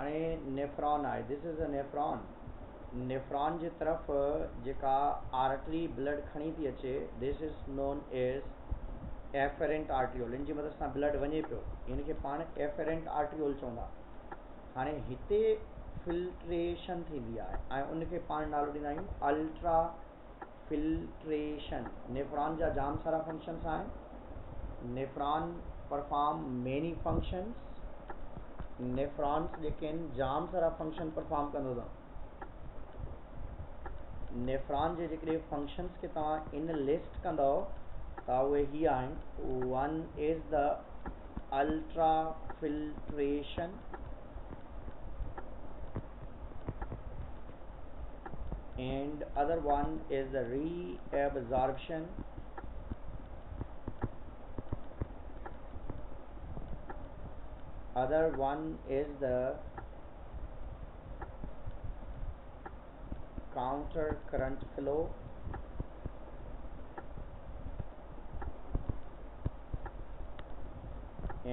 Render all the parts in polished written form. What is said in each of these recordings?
हाणे नेफ्रॉन आहे, this is a nephron. Nephron जी तरफ़ जेका आर्टरी ब्लड खणी थी अचे, this is known as afferent arteriole. इन जी मदद सां ब्लड वञे पियो, इन खे पाण एफरेंट आर्ट्रियोल चवंदा। हाणे हिते फिल्ट्रेशन थींदी आहे ऐं उनखे पाण नालो ॾींदा आहियूं अल्ट्रा फिल्ट्रेशन। नेफ्रॉन जा जाम सारा फंक्शन्स आहिनि। Nephron perform many functions. Nephrons जेके आहिनि जाम सारा फंक्शन परफॉर्म कंदो अथव। नेफ्रॉन जे जेकॾहिं फंक्शन्स खे तव्हां इन लिस्ट कंदव त उहे ही आहिनि। One is the ultra filtration, and other one is the reabsorption, other one is the counter current flow,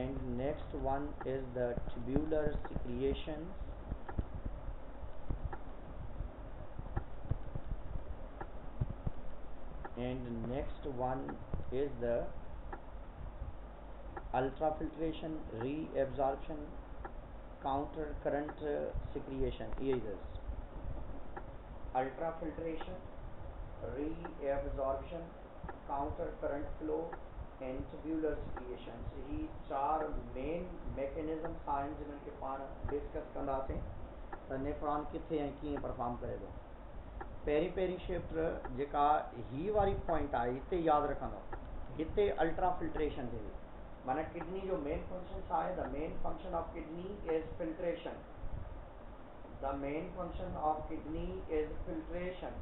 and next one is the tubular secretions, and next one is the ultrafiltration, reabsorption, counter current secretion. ये is ultrafiltration, reabsorption, counter current flow and tubular secretions। ही चार main mechanisms आहिनि जिन्हनि खे पाण discuss कंदासीं त nephron किथे ऐं कीअं परफॉर्म करे थो। पहिरीं शिफ्ट जेका ही वारी पॉइंट आहे हिते यादि रखंदव, हिते अल्ट्रा फिल्ट्रेशन थींदी। माना किडनी जो मेन फंक्शन आहे, the main function of kidney is filtration. The main function of kidney is filtration.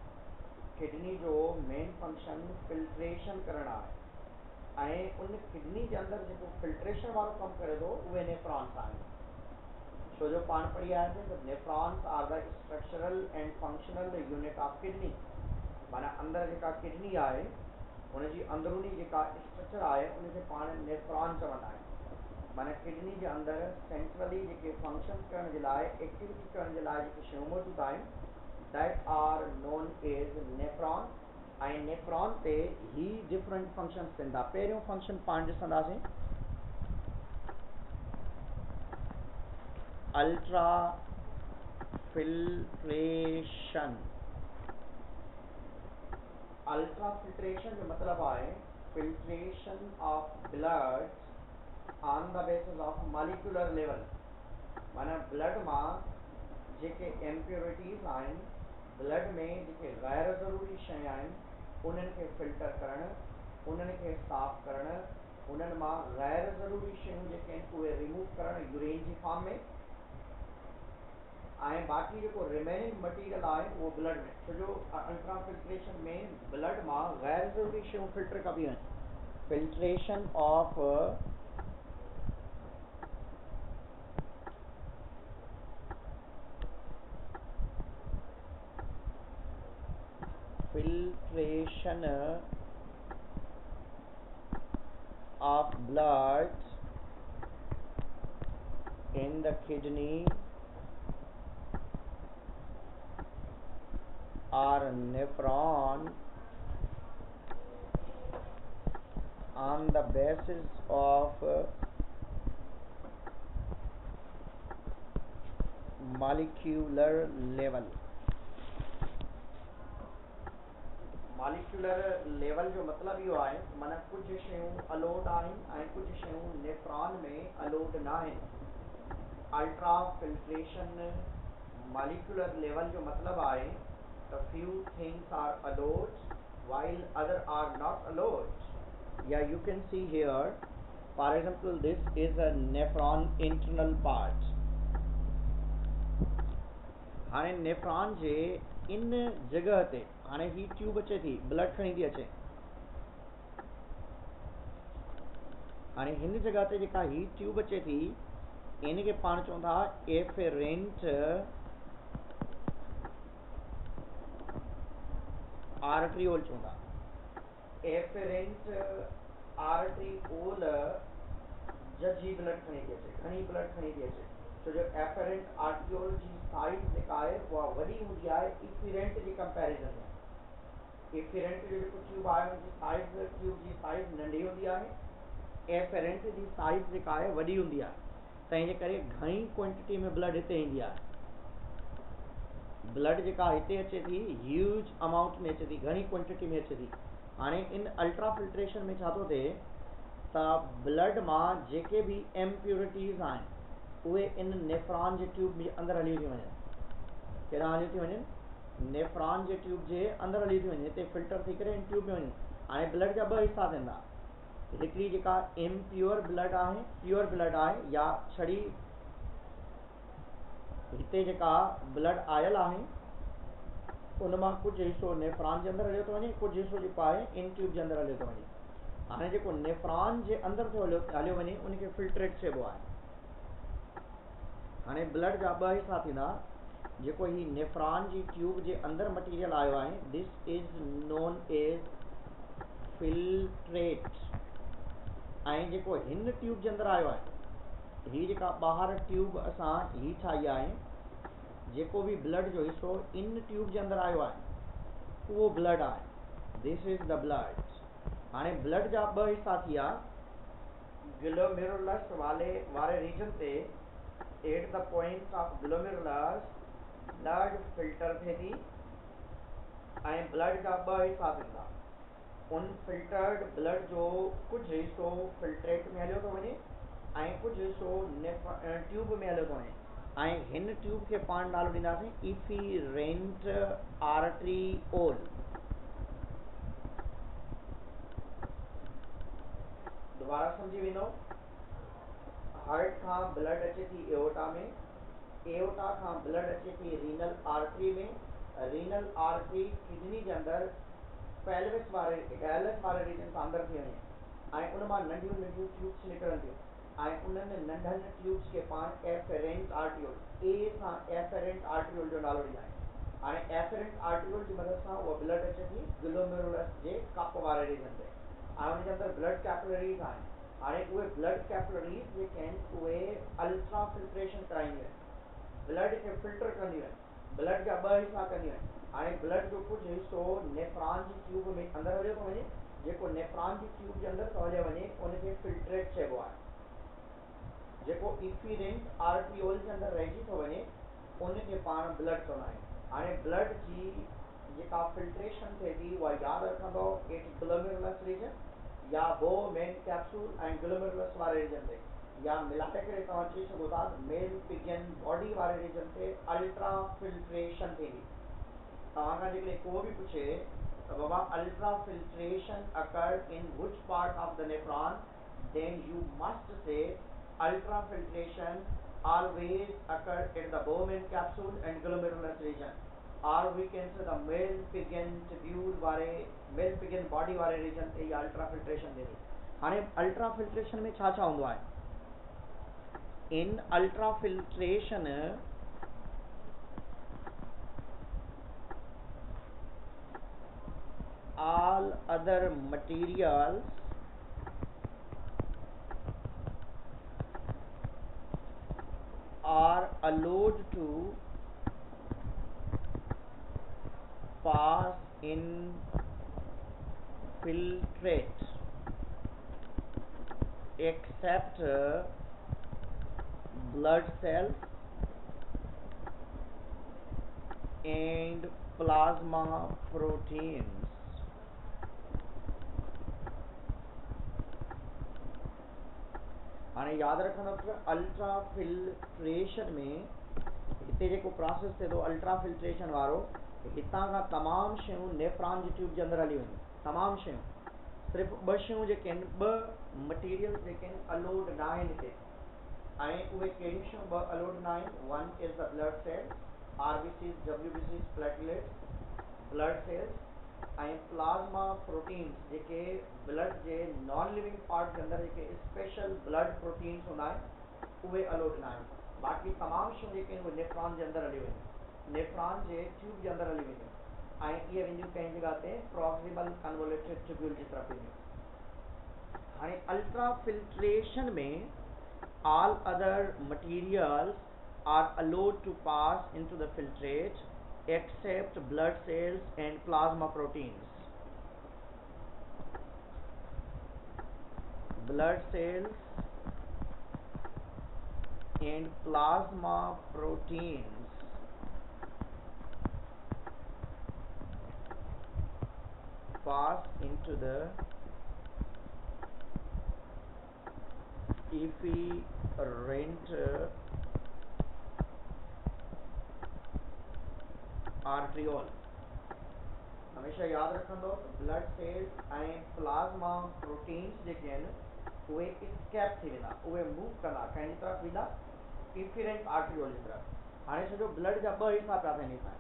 Kidney जो मेन फंक्शन फिल्ट्रेशन करणु आहे ऐं उन किडनी जे अंदरि जेको फिल्ट्रेशन वारो कमु करे थो उहे नेफ्रॉन्स आहिनि। छो जो पाण पढ़ी आयासीं त nephrons are the structural and functional unit of kidney. माना अंदरि जेका किडनी आहे उनजी अंदरूनी जेका स्ट्रक्चर आहे उनखे पाण नेफ्रॉन चवंदा आहियूं। माना किडनी जे अंदरि सेंट्रली जेके फंक्शन करण जे लाइ, एक्टिविटी करण जे लाइ जेके शयूं मौजूदु आहिनि that are known as nephron. ऐं नेफ्रॉन ते ही डिफरेंट फंक्शन्स थियनि था। पहिरियों फंक्शन पाण ॾिसंदासीं अल्ट्रा फिल्ट्रेशन। अल्ट्रा फिल्ट्रेशन जो मतलब है filtration of blood on the basis of molecular level. माना ब्लड में जेके इम्प्योरिटीज़ आहिनि, ब्लड में जेके गैर ज़रूरी शइ आहिनि उन्हनि खे फिल्टर करणु, उन्हनि खे साफ़ करणु, उन्हनि मां गैर ज़रूरी शयूं जेके आहिनि उहे रिमूव करणु यूरिन जी फॉर्म में, ऐं बाक़ी जेको रिमेनिंग मटीरियल आहे उहो ब्लड में। छो जो अल्ट्रा फिल्ट्रेशन में ब्लड मां गैर ज़रूरी शयूं फिल्टर कबियूं आहिनि। Filtration of blood in the kidney or nephron on the basis of molecular level। Molecular level जो मतलब इहो आहे माना कुछ शयूं अलोड आहिनि ऐं कुछ शयूं नेफ्रॉन में अलोड न आहिनि। अल्ट्रा फिल्ट्रेशन मॉलिक्यूलर लेवल जो मतलब आहे त few things are allowed while other are not allowed। Yeah, you can see here, for example, this is a nephron internal part। हाणे नेफ्रॉन जे इन जगह ते हाणे ही ट्यूब अचे थी, ब्लड खणी थी अचे। हाणे हिन जगह ते जेका ही ट्यूब अचे थी इन खे पाण चवंदा एफेरेंट आर्ट्रियोल चवंदा। एफेरेंट आर्ट्रियोल जजी ब्लड खणी थी अचे, घणी ब्लड खणी थी अचे। छो जो एफरेंट आर्टियोल जी साइज जेका आहे उहा वॾी हूंदी आहे इफिरेंट जे कंपैरिजन में। इफिरेंट जो जेको ट्यूब आहे उनजी साइज ट्यूब जी साइज नंढी हूंदी आहे, एफरेंट जी साइज जेका आहे वॾी हूंदी आहे, तंहिंजे करे घणी क्वांटिटी में ब्लड हिते ईंदी आहे। ब्लड जेका हिते अचे थी ह्यूज अमाउंट में अचे थी, घणी क्वांटिटी में अचे थी। हाणे इन अल्ट्रा फिल्ट्रेशन में छा थो थिए त ब्लड मां जेके भी इम्प्योरिटीज़ आहिनि उहे इन नेफ्रॉन जे ट्यूब जे अंदरि हली थी वञनि। केॾांहुं हली थी वञनि? नेफ्रॉन जे ट्यूब जे अंदरि हली थी वञे, हिते फिल्टर थी करे इन ट्यूब में वञे। हाणे ब्लड जा ॿ हिस्सा थींदा, हिकिड़ी जेका इम्प्योर ब्लड आहे, प्योर ब्लड आहे, या छड़ी हिते जेका ब्लड आयल आहे उन मां कुझु हिसो नेफ्रॉन जे अंदरि हलियो थो वञे, कुझु हिसो जेको आहे इन ट्यूब जे अंदरि हलियो थो वञे। हाणे जेको नेफ्रॉन जे अंदरि थो हलियो वञे उनखे फिल्ट्रेट चइबो आहे। हाणे ब्लड जा ॿ हिस्सा थींदा, जेको ही नेफ्रॉन जी ट्यूब जे अंदरि मटीरियल आयो आहे, this is known as filtrate. ऐं जेको हिन ट्यूब जे अंदरि आयो आहे, ही जेका ॿाहिरि ट्यूब असां ही ठाही आहे, जेको भी ब्लड जो हिस्सो इन ट्यूब जे अंदरि आयो आहे उहो ब्लड आहे, दिस इज़ द ब्लड। हाणे ब्लड जा ॿ हिस्सा थी विया, ग्लोमेरुलस वारे रीजन ते at the point of glomerulus blood filter थिए थी ऐं ब्लड जा ॿ हिस्सा थींदा। उन फिल्टर्ड ब्लड जो कुझु हिस्सो फिल्ट्रेट में हलियो थो वञे ऐं कुझु हिस्सो ट्यूब में हलियो थो वञे, ऐं हिन ट्यूब खे पाण नालो ॾींदासीं इफिरेंट आर्टरीओल। दोबारा सम्झी वेंदो, हार्ट खां ब्लड अचे थी एओर्टा में, एओर्टा खां ब्लड अचे थी रीनल आर्टरी में, रीनल आर्टरी किडनी जे अंदरि पेल्विस वारे रीजन सां अंदरि थी वञे ऐं उन मां नंढियूं नंढियूं ट्यूब्स निकिरनि थियूं ऐं उन्हनि नंढनि ट्यूब्स खे पाण एफेरेंट आर्टियोल, ए सां एफेरेंट आर्टियोल जो नालो ॾींदा आहियूं। हाणे एफेरेंट आर्टियोल जी मदद सां उहा ब्लड अचे थी ग्लोमेरुलस जे कप वारे रीजन ते ऐं उनजे अंदरि ब्लड कैपिलरीज़ आहिनि। हाणे उहे ब्लड कैपिलरीज़ जेके आहिनि उहे अल्ट्रा फिल्ट्रेशन कराईंदियूं आहिनि, ब्लड खे फिल्टर कंदियूं आहिनि, ब्लड जा ॿ हिस्सा कंदियूं आहिनि। हाणे ब्लड जो कुझु हिस्सो नेफ्रॉन जी ट्यूब में अंदरि हलियो थो वञे, जेको नेफ्रॉन जी ट्यूब जे अंदरि थो हलियो वञे उनखे फिल्ट्रेट चइबो आहे। जेको इफिरेंट आर्टियोल जे अंदरि रहिजी थो वञे उनखे पाण ब्लड चवंदा आहियूं। हाणे ब्लड जी जेका फिल्ट्रेशन थिए थी उहा यादि रखंदो एट ग्लोमेरुलस रीजन, या वो मेन कैप्सूल ऐं ग्लोमेरुलस वारे रीजन ते, या मिलाए करे तव्हां चई सघो था मेल पिजियन बॉडी वारे रीजन ते अल्ट्रा फिल्ट्रेशन थींदी। तव्हां खां जेकॾहिं को बि पुछे त बाबा ultra filtration occurred in which part of the nephron, then you must say ultra filtration always occurs in the Bowman capsule and glomerulus region, or we can say the male pigeon tubule वारे male pigeon body वारे region ते या ultra filtration देनी। हाणे ultra filtration में छा छा हूंदो आहे? in ultra filtration all other materials are allowed to pass in filtrate except blood cells and plasma proteins। हाणे यादि रखंदो कि अल्ट्रा फिल्ट्रेशन में हिते जेको प्रोसेस थिए थो अल्ट्रा फिल्ट्रेशन वारो, हितां खां तमामु शयूं नेफ्रॉन जी ट्यूब जे अंदरि हली वञूं, तमामु शयूं, सिर्फ़ु ॿ शयूं जेके आहिनि, ॿ मटीरियल जेके आहिनि अलोड न आहिनि हिते, ऐं उहे कहिड़ियूं शयूं ॿ अलोड न आहिनि? One is the blood cells, RBCs, डब्ल्यूबीसीज़, प्लेटलेट्स, ब्लड सेल्स ऐं प्लाज्मा प्रोटीन्स, जेके ब्लड जे नॉन लिविंग पार्ट जे अंदरि जेके स्पेशल ब्लड प्रोटीन्स हूंदा आहिनि उहे अलोड न आहिनि। बाक़ी तमामु शयूं जेके आहिनि उहे नेफ्रॉन जे अंदरि हली वेंदियूं, नेफ्रॉन जे ट्यूब जे अंदरि हली वेंदियूं ऐं इहे वेंदियूं कंहिं जॻह ते प्रॉक्सिमल कन्वोल्यूटेड ट्यूब्यूल जी तरफ़ वेंदियूं। हाणे अल्ट्रा फिल्ट्रेशन में all other materials are allowed to pass into the filtrate except blood cells and plasma proteins. Blood cells and plasma proteins pass into the efferent arteriole. हमेशा याद रखंदो blood cells ऐं plasma proteins जेके आहिनि उहे स्कैप थी वेंदा, उहे मूव कंदा कंहिंजी तरफ़ वेंदा, इफिरेंट आर्टिरियोल जी तरफ़। हाणे सॼो ब्लड जा ॿ हिसा पिया थियनि हितां।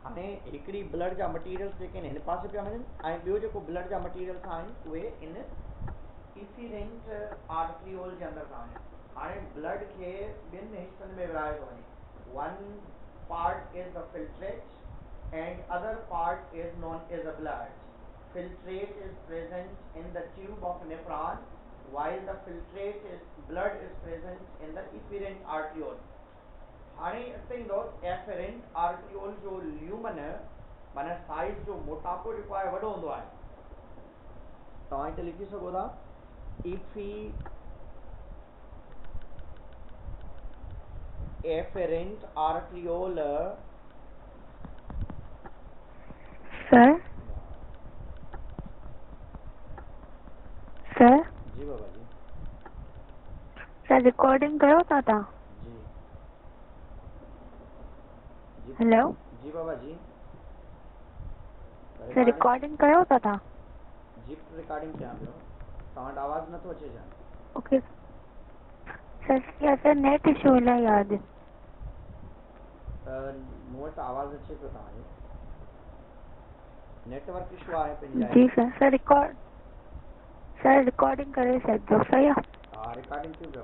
हाणे हिकिड़ी ब्लड जा मटीरियल्स जेके आहिनि हिन पासे पिया वञनि ऐं ॿियो जेको ब्लड जा मटीरियल्स आहिनि उहे इन इफिरेंट आर्टिरियोल जे अंदरि था वञनि। हाणे ब्लड खे ॿिनि हिसनि में विरायो थो वञे। One part is the filtrate and other part is known as a blood. Filtrate is present in the tube of nephron while the blood is present in the efferent arteriole. हाणे असां ईंदो efferent arteriole जो lumen माना size जो मोटापो जेको आहे वॾो हूंदो आहे। तव्हां हिते लिखी सघो था efferent arteriole सर जी बाबा जी सर रिकॉर्डिंग कयो था तव्हां? जी हेलो जी बाबा जी सर रिकॉर्डिंग कयो था तव्हां? जी रिकॉर्डिंग कयां पियो। तव्हां वटि आवाज़ नथो अचे छा? ओके सर क्या सर नेट इशू इलाही आहे। मूं वटि आवाज़ अचे पियो तव्हांजो। नेटवर्क इशू आहे पंहिंजी लाइन। जी सर रिकॉर्डिंग करे छॾिजो सही आहे। हा रिकॉर्डिंग थी पियो।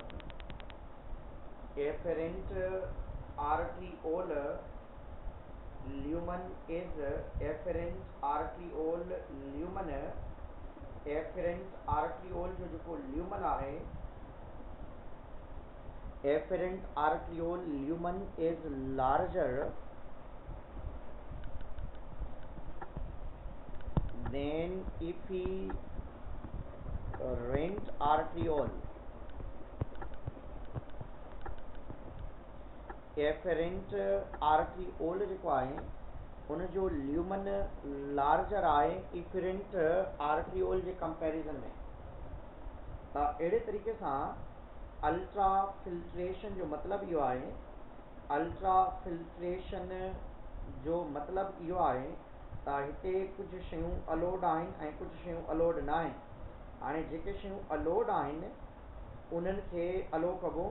efferent arteriole lumen is efferent arteriole lumen। efferent arteriole जो जेको ल्यूमन आहे efferent arteriole lumen is larger than efferent arteriole। efferent arteriole जेको आहे उनजो ल्यूमन लार्जर आहे efferent arteriole जे कंपैरिजन में। अहिड़े तरीक़े सां अल्ट्रा फिल्ट्रेशन जो मतिलबु इहो आहे, अल्ट्रा फिल्ट्रेशन जो मतिलबु इहो आहे त हिते कुझु शयूं अलोड आहिनि ऐं कुझु शयूं अलोड न आहिनि। हाणे जेके शयूं अलोड आहिनि उन्हनि खे अलो कबो,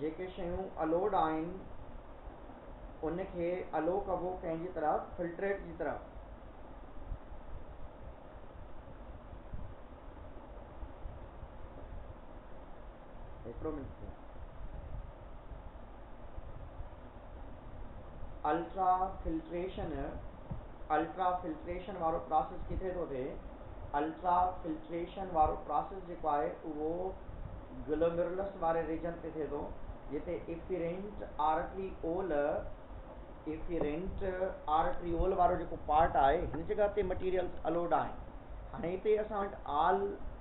जेके शयूं अलोड आहिनि उनखे अलो कबो कंहिंजी तरफ़, फिल्ट्रेट जी तरफ़। हिकिड़ो मिनट थियो। अल्ट्रा फिल्ट्रेशन वारो प्रोसेस किथे थो थिए? अल्ट्रा फिल्ट्रेशन वारो प्रोसेस जेको आहे उहो ग्लोमेरुलस वारे रीजन ते थिए थो जिते efferent arteriole वारो जेको पार्ट आहे हिन जगह ते मटीरियल्स अलोड आहिनि। हाणे हिते असां वटि all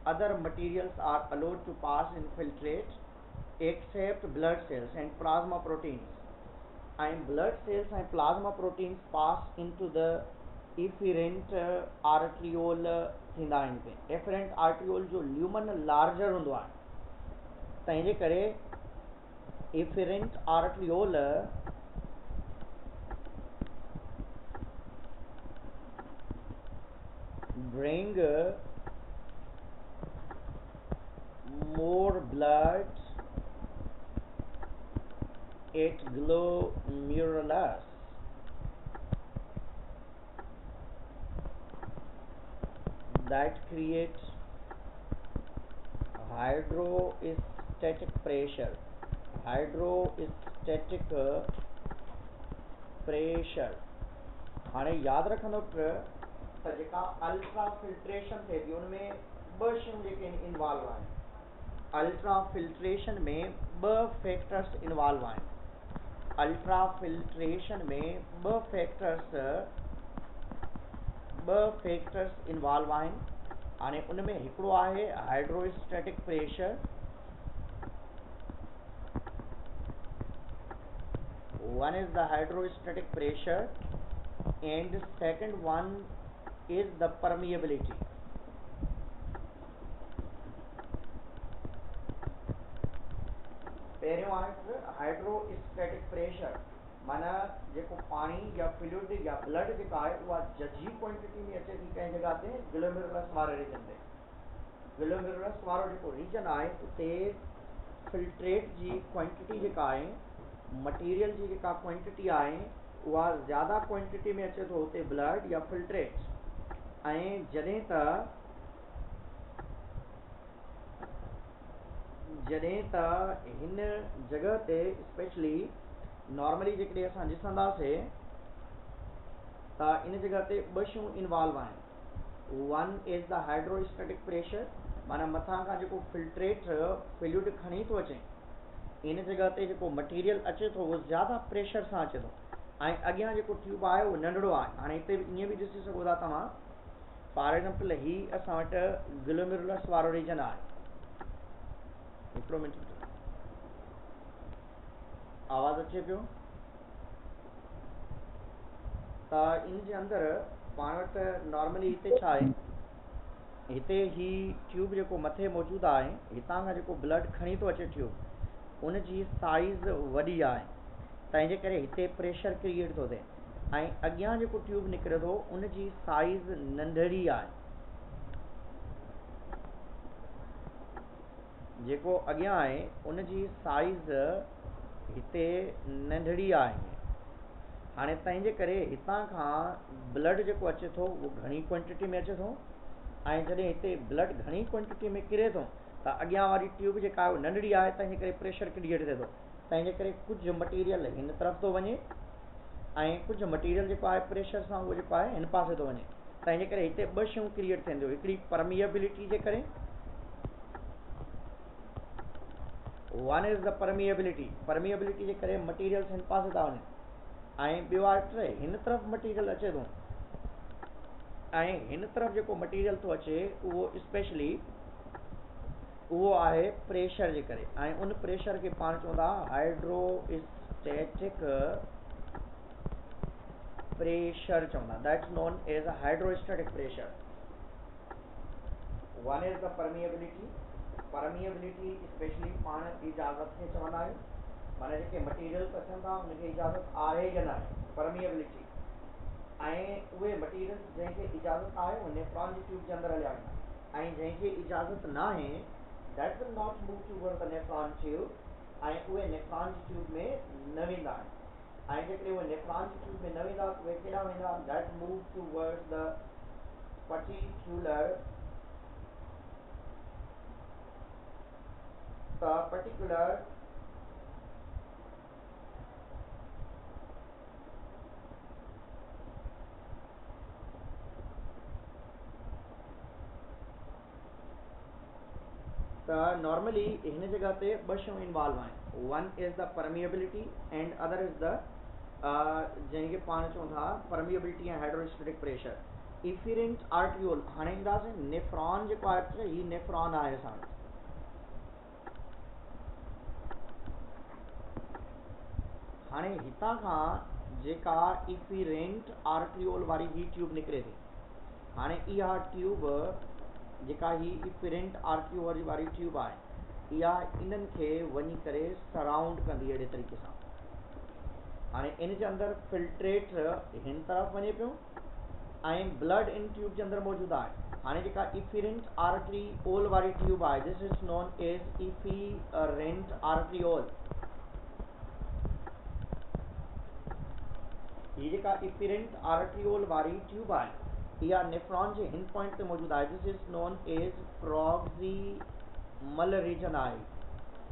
other materials are allowed to pass in filtrate except blood cells and plasma proteins. and blood cells and plasma proteins pass into the efferent arteriole थींदा आहिनि पे। efferent arteriole जो ल्यूमन लार्जर हूंदो आहे तंहिंजे करे efferent arteriole bring more blood at glomerulus that creates hydrostatic pressure। हाणे यादि रखंदो त जेका अल्ट्रा फिल्ट्रेशन थिए थी उनमें ॿ शयूं जेके इन्वॉल्व आहिनि। अल्ट्रा फिल्ट्रेशन में ॿ फैक्टर्स इन्वॉल्व आहिनि। अल्ट्रा फिल्ट्रेशन में ॿ फैक्टर्स इन्वॉल्व आहिनि। हाणे उन में हिकिड़ो आहे hydrostatic pressure, one is the hydrostatic pressure and second one is the permeability। पहिरियों आहे हाइड्रोस्टैटिक प्रेशर, माना जेको पानी या फ्लूइड या ब्लड जेका आहे उहा जझी क्वांटिटी में अचे थी कंहिं जॻह ते ग्लोमेरुलस वारे रीजन ते। ग्लोमेरुलस वारो जेको रीजन आहे उते फिल्ट्रेट जी क्वांटिटी जेका आहे, मटीरियल जी जेका क्वांटिटी आहे उहा ज़्यादा क्वांटिटी में अचे थो उते ब्लड या फिल्ट्रेट। ऐं जॾहिं त हिन जॻह ते स्पेशली नॉर्मली जेकॾहिं असां ॾिसंदासीं त इन जॻह ते ॿ शयूं इन्वॉल्व आहिनि। One is the hydrostatic pressure, माना मथां खां जेको फिल्ट्रेट फ्लूइड खणी थो अचे, इन जॻह ते जेको मटीरियल अचे थो उहो ज़्यादा प्रेशर सां अचे थो ऐं अॻियां जेको ट्यूब आहे उहो नंढड़ो आहे। हाणे हिते ईअं बि ॾिसी सघो था तव्हां, फॉर एग्जाम्पल ही असां वटि ग्लोमेरुलस वारो रीजन आहे। हिकिड़ो मिनट, आवाज़ अचे पियो त इन जे अंदरि पाण वटि नॉर्मली हिते छा आहे, हिते ही ट्यूब जेको मथे मौजूदु आहे, हितां खां जेको ब्लड खणी थो अचे ट्यूब, उन जी साइज़ वॾी आहे, तंहिंजे करे हिते प्रेशर क्रिएट थो थिए। ऐं अॻियां जेको ट्यूब निकिरे थो उन जी साइज़ नंढड़ी आहे। जेको अॻियां आहे उन जी साइज़ हिते नंढड़ी आहे। हाणे तंहिंजे करे हितां खां ब्लड जेको अचे थो उहो घणी क्वांटिटी में अचे थो ऐं जॾहिं हिते ब्लड घणी क्वांटिटी में किरे थो त अॻियां वारी ट्यूब जेका आहे उहा नंढड़ी आहे, तंहिंजे करे प्रेशर क्रिएट थिए थो। तंहिंजे करे कुझु मटीरियल हिन तरफ़ थो वञे ऐं कुझु मटीरियल जेको आहे प्रेशर सां उहो जेको आहे हिन पासे थो वञे। तंहिंजे करे हिते ॿ शयूं क्रिएट थियनि थियूं, हिकिड़ी परमिएबिलिटी जे करे, वन इज़ द परमिएबिलिटी जे करे मटीरियल्स हिन पासे था वञनि, ऐं ॿियो आहे हिन तरफ़ मटीरियल अचे थो ऐं हिन तरफ़ जेको मटीरियल थो अचे उहो स्पेशली उहो आहे प्रेशर जे करे, ऐं उन प्रेशर खे पाण चवंदा हाइड्रोस्टैटिक प्रेशर चवंदा, that's known as hydrostatic pressure. One is the permeability specially पाण इजाज़त खे चवंदा आहियूं, माना जेके मटीरियल अचनि था उनखे इजाज़त आहे या न आहे, परमिएबिलिटी। ऐं उहे मटीरियल जंहिंखे इजाज़त आहे उहे नेफ्रॉन जी ट्यूब जे अंदरि हलिया वेंदा ऐं जंहिंखे इजाज़त न आहे that will not move toward the nephron tube, ऐं उहे नेफ्रॉन जी ट्यूब में न वेंदा आहिनि। ऐं जेकॾहिं उहे नेफ्रॉन जी ट्यूब में न वेंदा त उहे केॾां वेंदा, that move towards the particular त नॉर्मली हिन जॻह ते ॿ शयूं इन्वॉल्व आहिनि। One is the permeability and other is the जंहिंखे पाण चऊं था परमिएबिलिटी ऐं हाइड्रोस्टैटिक प्रेशर। इफिरेंट आर्टियोल, हाणे ईंदासीं नेफ्रॉन जेको आहे, ही नेफ्रॉन आहे असां वटि। हाणे हितां खां जेका इफिरेंट आर्टियोल वारी ही ट्यूब निकिरे थी, हाणे इहा ट्यूब जेका ही इफिरेंट आर्टियोल वारी ट्यूब आहे इहा इन्हनि खे वञी करे सराउंड कंदी अहिड़े तरीक़े सां। हाणे इन जे अंदरि फिल्ट्रेट हिन तरफ़ वञे पियो ऐं ब्लड इन ट्यूब जे अंदरि मौजूदु आहे। हाणे जेका इफिरेंट आर्टियोल वारी ट्यूब आहे, this is known as efferent arteriole. हीअ जेका इफिरेंट आर्टियोल वारी ट्यूब आहे इहा नेफ्रॉन जे हिन पॉइंट ते मौजूदु आहे, this is known as proximal region आहे,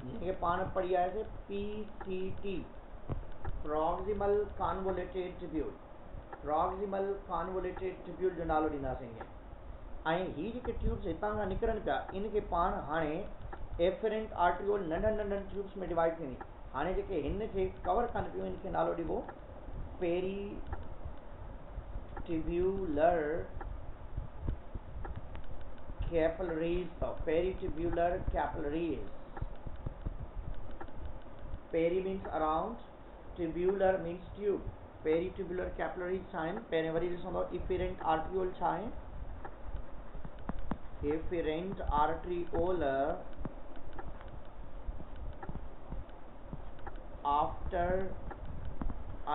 जंहिंखे पाण पढ़ी आयासीं PCT, proximal convoluted tubule. Proximal convoluted tubule जो नालो ॾींदासीं इहे। ऐं हीअ जेके ट्यूब्स हितां खां निकिरनि पिया इनखे पाण हाणे एफरेंट आर्ट्रियोल नंढनि नंढनि ट्यूब्स में डिवाइड थींदी। हाणे जेके हिन खे कवर कनि पियूं इनखे नालो ॾिबो पेरीटिब्यूलर कैपिलरीज अथव। Peritubular capillaries. Peri means around, tubular means tube. Peritubular capillaries छा आहिनि? पहिरें वरी ॾिसंदव इफेरेंट आर्ट्रियोल छा आहे? efferent arteriole after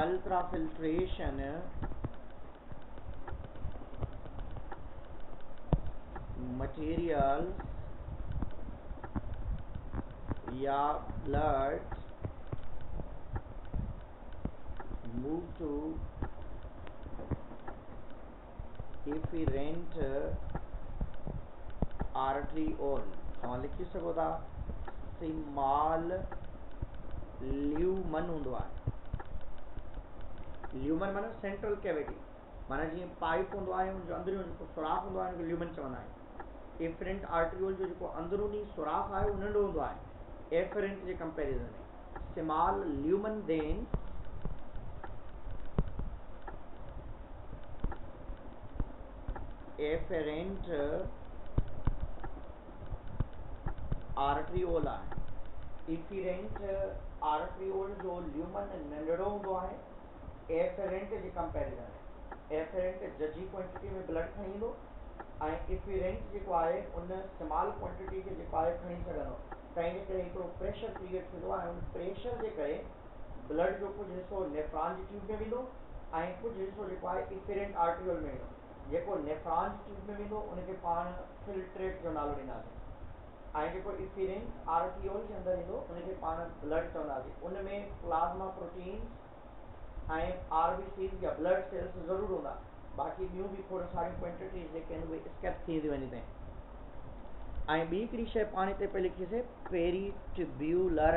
ultrafiltration materials या blood move to efferent arteriole. तव्हां लिखी सघो था स्मॉल ल्यूमन हूंदो आहे। ल्यूमन माना सेंट्रल कैविटी, माना जीअं पाइप हूंदो आहे उनजो अंदरूनी जेको सुराख हूंदो आहे उनखे ल्यूमन चवंदा आहियूं। एफरेंट आर्ट्रियोल जो जेको अंदरूनी सुराख आहे उहो नंढो हूंदो आहे एफरेंट जे कंपेरिजन में। स्मॉल ल्यूमन देन एफरेंट आर्ट्रियोल आहे। इफेरेंट आर्ट्रियोल जो ल्यूमन नंढड़ो हूंदो आहे एफरेंट जे कंपेरिजन में। एफरेंट जजी क्वांटिटी में ब्लड खणी ईंदो ऐं इफेरेंट जेको आहे उन स्मॉल क्वांटिटी खे जेको आहे खणी सघंदो। तंहिंजे करे हिकिड़ो प्रेशर क्रिएट थींदो आहे। उन प्रेशर जे करे ब्लड जो कुझु हिसो नेफ्रॉन जी ट्यूब में वेंदो ऐं कुझु हिसो जेको आहे इफेरेंट आर्ट्रियोल में वेंदो। जेको नेफ्रॉन जी ट्यूब में वेंदो उनखे पाण फिल्ट्रेट जो नालो ॾींदासीं ऐं जेको इफेरेंट आर्ट्रियोल जे अंदरि ईंदो उनखे पाण ब्लड चवंदासीं। उनमें प्लाज़्मा प्रोटीन ऐं आरबीसीज या ब्लड सेल्स ज़रूरु हूंदा, बाक़ी ॿियूं बि खोड़ सारियूं क्वांटिटीज़ जेके आहिनि उहे स्किप थी थी वञे ताईं। ऐं ॿी हिकिड़ी शइ पाण हिते पे लिखीसीं peritubular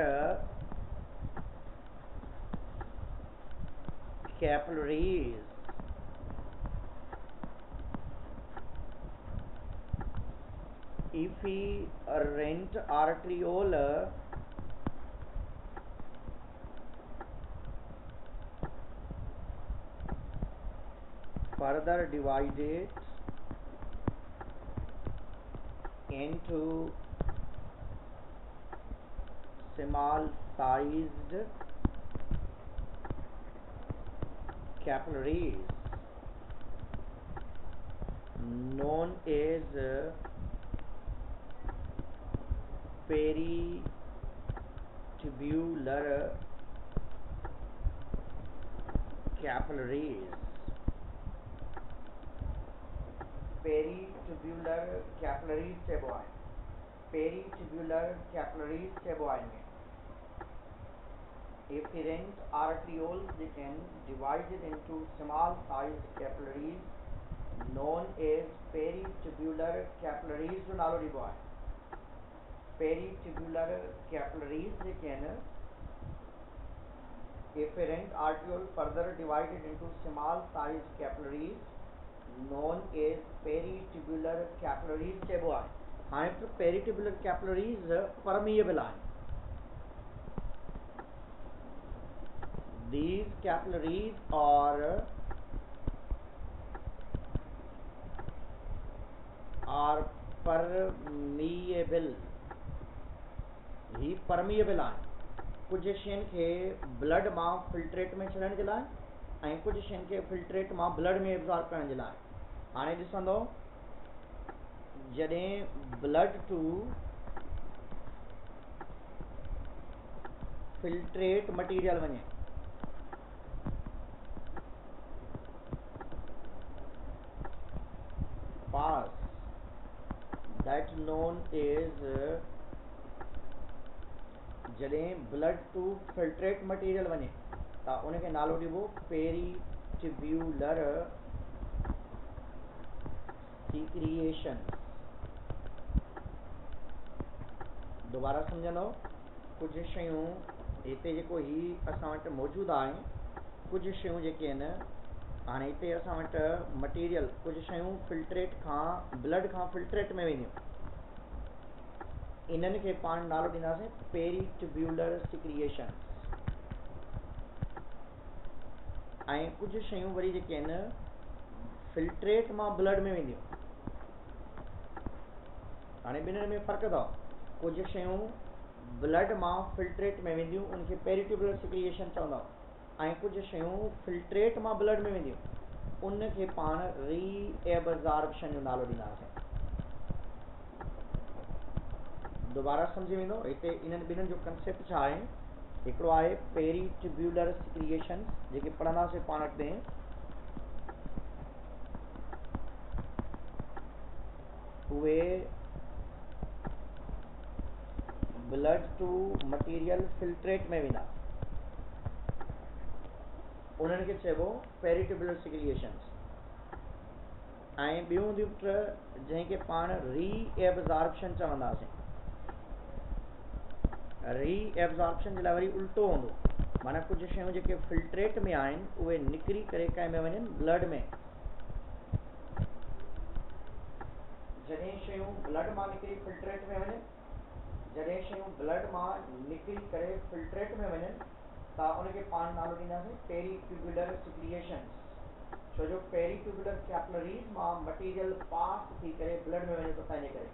capillaries. efferent arteriole further divided into small sized capillaries known as peritubular capillaries. Peritubular capillaries चइबो आहे। पेरीटिब्यूलर कैपिलरीज चइबो आहे इनखे। efferent arterioles they can divided into small sized capillaries known as peritubular capillaries जो नालो ॾिबो आहे। peritubular capillaries they can efferent arteriole further divided into small sized capillaries known as peritubular capillaries चइबो आहे। हाणे peritubular capillaries permeable आहिनि। These capillaries are permeable। ही permeable आहिनि। कुझु शयुनि खे ब्लड मां फिल्ट्रेट में छॾण जे लाइ ऐं कुझु शयुनि खे फिल्ट्रेट मां ब्लड में एब्जॉर्ब करण जे लाइ। हाणे ॾिसंदो जॾहिं ब्लड टू फिल्ट्रेट मटीरियल वञे पास that known as जॾहिं ब्लड टू फिल्ट्रेट मटीरियल वञे त उनखे नालो ॾिबो पेरीटिब्यूलर सीक्रिएशन। दोबारा सम्झंदव कुझु शयूं हिते जेको ही असां वटि मौजूदु आहे, कुझु शयूं जेके आहिनि हाणे हिते असां वटि मटीरियल कुझु शयूं फिल्ट्रेट खां ब्लड खां फिल्ट्रेट में वेंदियूं। इन्हनि खे पाण नालो ॾींदासीं पेरीट्यूब्यूलर सिक्रिएशन। ऐं कुझु शयूं वरी जेके आहिनि फिल्ट्रेट मां ब्लड में वेंदियूं। हाणे ॿिन्हिनि में फ़र्क़ु अथव, कुझु शयूं ब्लड मां फिल्ट्रेट में वेंदियूं उनखे पेरीट्यूब्यूलर सिक्रिएशन चवंदा, ऐं कुझु शयूं फिल्ट्रेट मां ब्लड में वेंदियूं उनखे पाण री एब्ज़ॉर्प्शन जो नालो ॾींदासीं। दोबारा सम्झी वेंदो, हिते इन्हनि ॿिन्हिनि जो कंसेप्ट छा आहे। हिकिड़ो आहे पेरीट्यूब्यूलर सिक्रिएशन जेके पढ़ंदासीं पाण अॻिते, उहे ब्लड टू मटीरियल फिल्ट्रेट में वेंदा, उन्हनि खे चइबो पेरीट्यूब्यूलर सिक्रिएशंस। ऐं ॿियूं हूंदियूं ट जंहिंखे पाण री एब्ज़ॉर्प्शन चवंदासीं। री एब्ज़ॉर्प्शन जे लाइ वरी उल्टो हूंदो, माना कुझु शयूं जेके फिल्ट्रेट में आहिनि उहे निकिरी करे कंहिं में वञनि ब्लड में। जॾहिं शयूं ब्लड मां निकिरी फिल्ट्रेट में वञनि, जॾहिं शयूं ब्लड मां निकिरी करे फिल्ट्रेट में वञनि त उनखे पाण नालो ॾींदासीं पेरीट्यूब्यूलर सिक्रिएशंस। छो जो पेरीट्यूब्यूलर कैपिलरीज़ मां मटीरियल पास थी करे ब्लड में वञे थो तंहिंजे करे।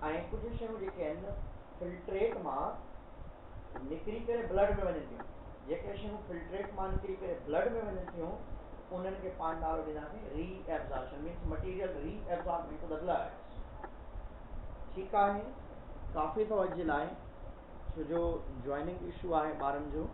ऐं कुझु शयूं जेके आहिनि फिल्ट्रेट मां निकिरी करे ब्लड में वञनि थियूं। जेके शयूं फिल्ट्रेट मां निकिरी करे ब्लड में वञनि थियूं उन्हनि खे पाण नालो ॾींदासीं री एब्ज़ॉर्प्शन, मीन्स मटीरियल री एब्ज़ॉर्ब इनटू द ब्लड। ठीकु आहे, काफ़ी अथव अॼु जे लाइ, छो जो जॉइनिंग इशू आहे ॿारनि जो।